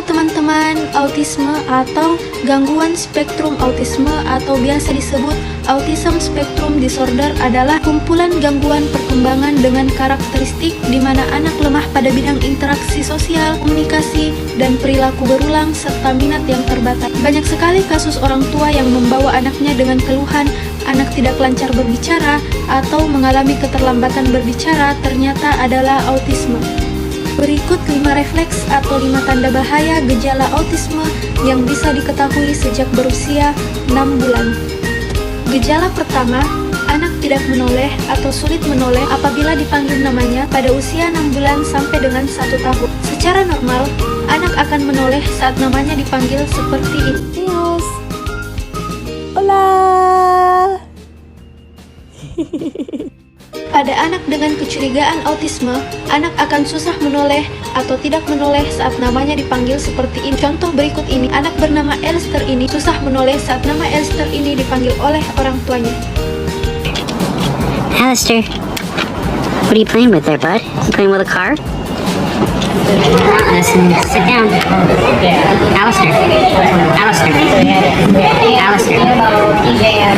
Halo teman-teman, autisme atau gangguan spektrum autisme atau biasa disebut autism spectrum disorder adalah kumpulan gangguan perkembangan dengan karakteristik di mana anak lemah pada bidang interaksi sosial, komunikasi, dan perilaku berulang serta minat yang terbatas. Banyak sekali kasus orang tua yang membawa anaknya dengan keluhan anak tidak lancar berbicara atau mengalami keterlambatan berbicara ternyata adalah autisme. Berikut 5 refleks atau 5 tanda bahaya gejala autisme yang bisa diketahui sejak berusia 6 bulan. Gejala pertama, anak tidak menoleh atau sulit menoleh apabila dipanggil namanya pada usia 6 bulan sampai dengan 1 tahun. Secara normal, anak akan menoleh saat namanya dipanggil seperti ini. Dios. Hola. Pada anak dengan kecurigaan autisme, anak akan susah menoleh atau tidak menoleh saat namanya dipanggil seperti ini. Contoh berikut ini, anak bernama Elster ini susah menoleh saat nama Elster ini dipanggil oleh orang tuanya. Alistair, what are you playing with there, bud? You playing with a car? Listen, sit down. Alistair. Alistair. Alistair. Alistair.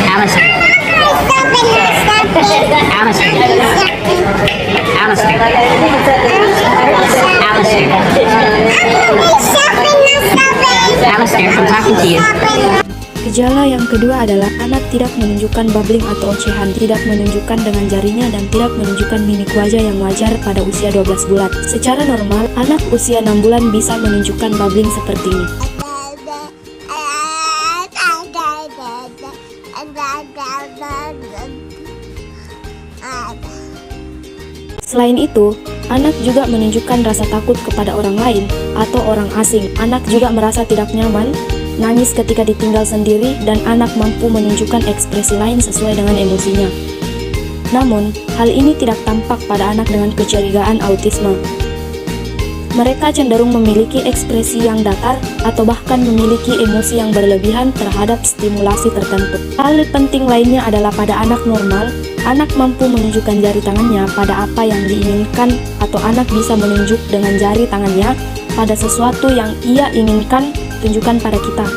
Alistair. Alistair. Alistair, I'm talking to you. Gejala yang kedua adalah anak tidak menunjukkan bubbling atau ocehan, tidak menunjukkan dengan jarinya dan tidak menunjukkan mimik wajah yang wajar pada usia 12 bulan. Secara normal, anak usia 6 bulan bisa menunjukkan bubbling seperti ini. Selain itu, anak juga menunjukkan rasa takut kepada orang lain atau orang asing. Anak juga merasa tidak nyaman, nangis ketika ditinggal sendiri, dan anak mampu menunjukkan ekspresi lain sesuai dengan emosinya. Namun, hal ini tidak tampak pada anak dengan kecurigaan autisme. Mereka cenderung memiliki ekspresi yang datar atau bahkan memiliki emosi yang berlebihan terhadap stimulasi tertentu. Hal penting lainnya adalah pada anak normal, anak mampu menunjukkan jari tangannya pada apa yang diinginkan atau anak bisa menunjuk dengan jari tangannya pada sesuatu yang ia inginkan tunjukkan pada kita.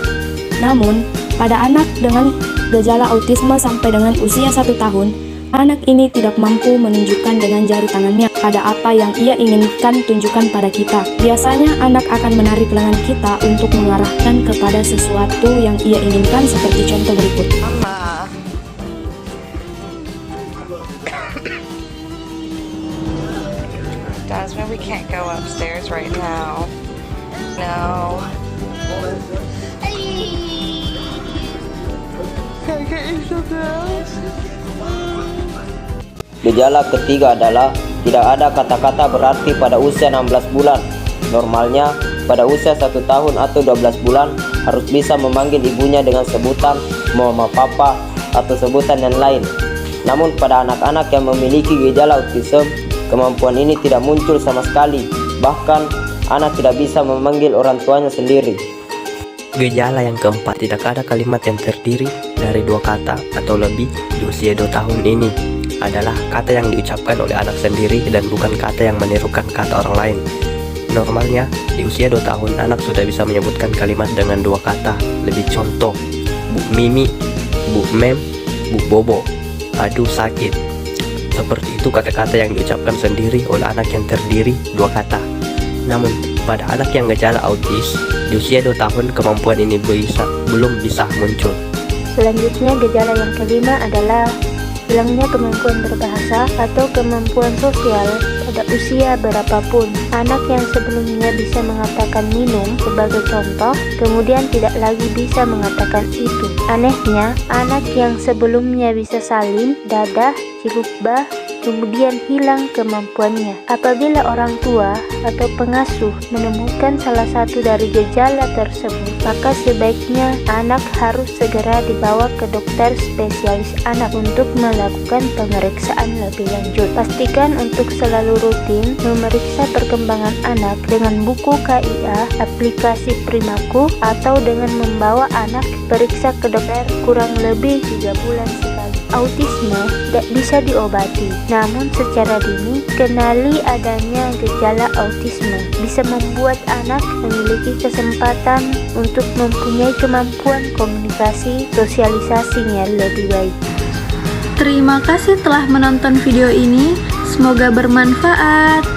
Namun, pada anak dengan gejala autisme sampai dengan usia 1 tahun, anak ini tidak mampu menunjukkan dengan jari tangannya pada apa yang ia inginkan tunjukkan pada kita. Biasanya anak akan menarik lengan kita untuk mengarahkan kepada sesuatu yang ia inginkan seperti contoh berikut. Mama. Jasmine, we can't go upstairs right now. No. Can I get you something else? Gejala ketiga adalah tidak ada kata-kata berarti pada usia 16 bulan. Normalnya, pada usia 1 tahun atau 12 bulan harus bisa memanggil ibunya dengan sebutan mama, papa, atau sebutan yang lain. Namun pada anak-anak yang memiliki gejala autism, kemampuan ini tidak muncul sama sekali. Bahkan, anak tidak bisa memanggil orang tuanya sendiri. Gejala yang keempat, tidak ada kalimat yang terdiri dari 2 kata atau lebih di usia 2 tahun ini. Adalah kata yang diucapkan oleh anak sendiri dan bukan kata yang menirukan kata orang lain. Normalnya, di usia 2 tahun, anak sudah bisa menyebutkan kalimat dengan 2 kata. Lebih contoh, Bu Mimi, Bu Mem, Bu Bobo, aduh sakit. Seperti itu kata-kata yang diucapkan sendiri oleh anak yang terdiri 2 kata. Namun, pada anak yang gejala autis, di usia 2 tahun kemampuan ini belum bisa muncul. Selanjutnya, gejala yang kelima adalah hilangnya kemampuan berbahasa atau kemampuan sosial pada usia berapapun. Anak yang sebelumnya bisa mengatakan minum sebagai contoh, kemudian tidak lagi bisa mengatakan itu. Anehnya, anak yang sebelumnya bisa salim, dadah, cium bah, kemudian hilang kemampuannya. Apabila orang tua atau pengasuh menemukan salah satu dari gejala tersebut, maka sebaiknya anak harus segera dibawa ke dokter spesialis anak untuk melakukan pemeriksaan lebih lanjut. Pastikan untuk selalu rutin memeriksa perkembangan anak dengan buku KIA, aplikasi Primaku, atau dengan membawa anak periksa ke dokter kurang lebih 3 bulan sekali. autisme tidak bisa diobati. Namun secara dini, kenali adanya gejala autisme bisa membuat anak memiliki kesempatan untuk mempunyai kemampuan komunikasi sosialisasinya lebih baik. Terima kasih telah menonton video ini. Semoga bermanfaat.